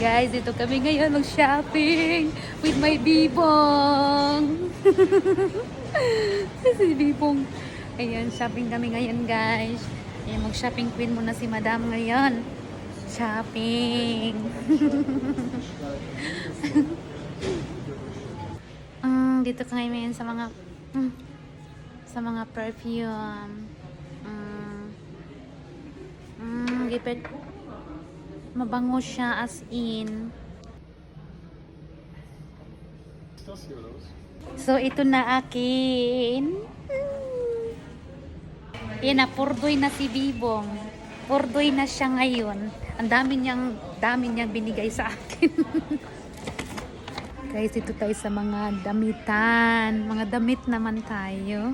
Guys, dito kami ngayon mag-shopping with my bibong. Si bibong. Ayan, shopping kami ngayon guys. Ayan, mag-shopping queen muna si madam ngayon. Shopping. Dito kami ngayon sa mga perfume. Gipit. Mabango siya as in. So, ito na akin. Yan na, purdoy na si Bibong. Purdoy na siya ngayon. Ang dami niyang binigay sa akin. Guys, ito tayo sa mga damitan. Mga damit naman tayo.